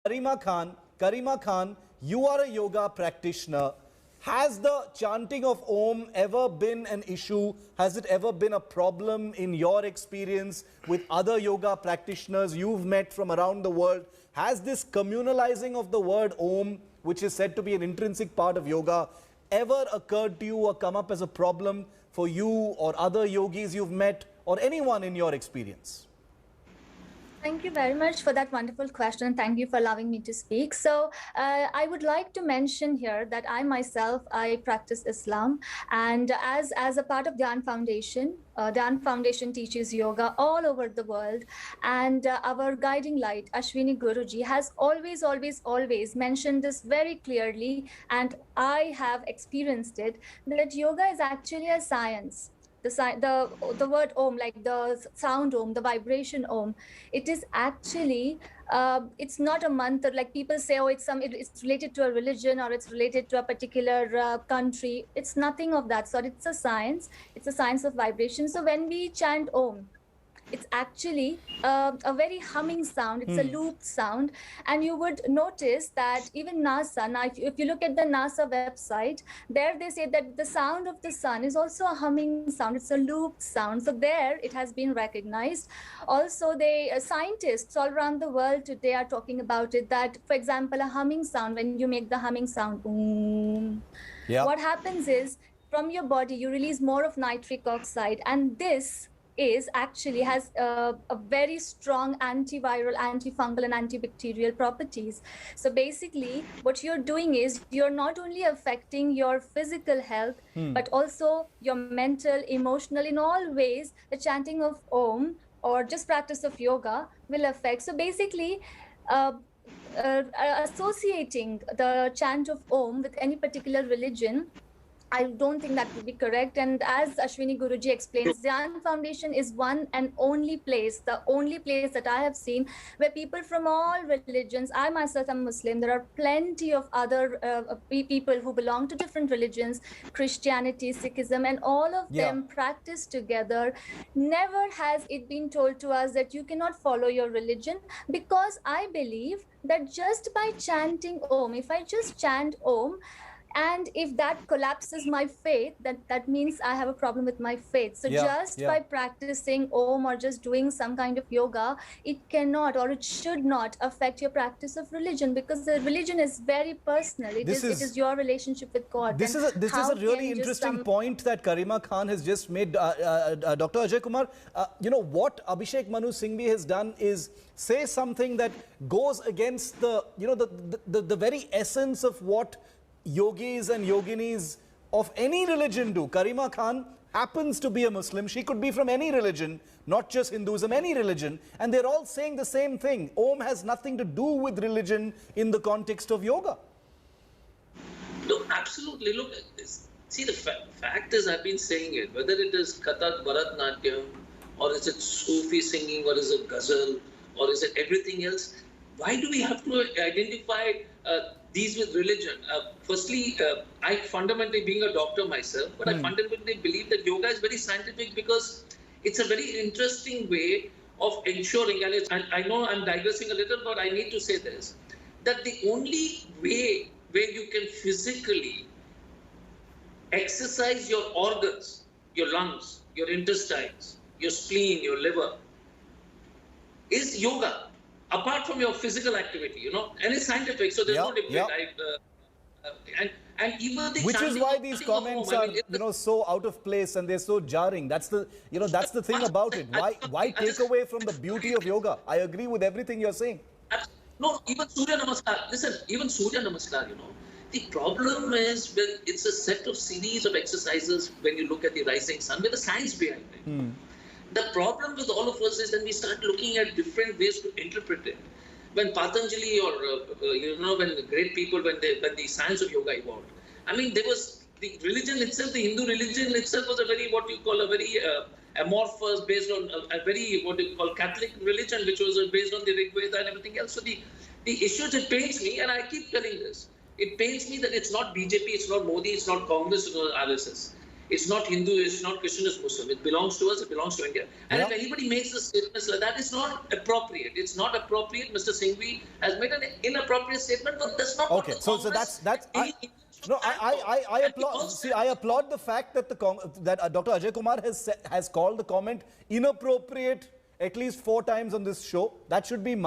Karima Khan, you are a yoga practitioner. Has the chanting of Om ever been an issue? Has it ever been a problem in your experience with other yoga practitioners you've met from around the world? Has this communalizing of the word Om, which is said to be an intrinsic part of yoga, ever occurred to you or come up as a problem for you or other yogis you've met or anyone in your experience? Thank you very much for that wonderful question. Thank you for allowing me to speak. So I would like to mention here that I myself, I practice Islam. And as a part of Dhyan Foundation teaches yoga all over the world. And our guiding light, Ashwini Guruji, has always mentioned this very clearly. And I have experienced it, that yoga is actually a science. The word Om, like the sound Om, the vibration Om, it is actually it's not a mantra like people say. Oh, it's related to a religion or it's related to a particular country. It's nothing of that sort. It's a science. It's a science of vibration. So when we chant Om, it's actually a very humming sound. It's a looped sound. And you would notice that even NASA, now if you look at the NASA website, there they say that the sound of the sun is also a humming sound. It's a looped sound. So there it has been recognized. Also, scientists all around the world today are talking about it, that, for example, a humming sound, when you make the humming sound, what happens is, from your body, you release more of nitric oxide. And this has a very strong antiviral, antifungal, and antibacterial properties. So basically, what you're doing is you're not only affecting your physical health, but also your mental, emotional, in all ways. The chanting of Om or just practice of yoga will affect. So basically, associating the chant of Om with any particular religion, I don't think that would be correct. And as Ashwini Guruji explains, Dhyan Foundation is one and only place, the only place that I have seen where people from all religions, I myself am Muslim, there are plenty of other people who belong to different religions, Christianity, Sikhism, and all of them practice together. Never has it been told to us that you cannot follow your religion, because I believe that just by chanting Om, if I just chant Om, and if that collapses my faith, that means I have a problem with my faith. So by practicing Om or just doing some kind of yoga, it cannot or it should not affect your practice of religion, because the religion is very personal. It is your relationship with God. This is a really interesting point that Karima Khan has just made. Dr. Ajay Kumar, what Abhishek Manu Singhvi has done is say something that goes against the very essence of what yogis and yoginis of any religion do. Karima Khan happens to be a Muslim. She could be from any religion, not just Hinduism, any religion. And they're all saying the same thing. Om has nothing to do with religion in the context of yoga. Look, absolutely. Look, see, the fact is, I've been saying it, whether it is Kathak, Bharatnatyam, or is it Sufi singing, or is it Ghazal, or is it everything else? Why do we have to identify these with religion? Firstly, I fundamentally, being a doctor myself, but I fundamentally believe that yoga is very scientific, because it's a very interesting way of ensuring, and I know I'm digressing a little, but I need to say this, that the only way where you can physically exercise your organs, your lungs, your intestines, your spleen, your liver, is yoga. Apart from your physical activity, and it's scientific, so there's no debate. And even the which is why these comments are, so out of place and they're so jarring. That's the thing about it. Why take away from the beauty of yoga? I agree with everything you're saying. No, even Surya Namaskar. Listen, even Surya Namaskar, the problem is when it's a set of series of exercises. When you look at the rising sun, with the science behind it. The problem with all of us is that we start looking at different ways to interpret it. When Patanjali or, when the great people, when the science of yoga evolved, I mean, there was the religion itself, the Hindu religion itself was a very, amorphous, based on a very, Catholic religion, which was based on the Rig Veda and everything else. So the issues, it pains me, and I keep telling this, it pains me that it's not BJP, it's not Modi, it's not Congress, it's not RSS. It's not Hindu, it's not Christian, it's Muslim. It belongs to us, it belongs to India. And if Yeah. anybody makes a statement like that, it's not appropriate. It's not appropriate. Mr. Singhvi has made an inappropriate statement, but that's not Okay, what the so Congress, that's any Indian should no, stand for. I And we applaud. all See, stand I for. applaud the fact that Dr. Ajay Kumar has called the comment inappropriate at least 4 times on this show. That should be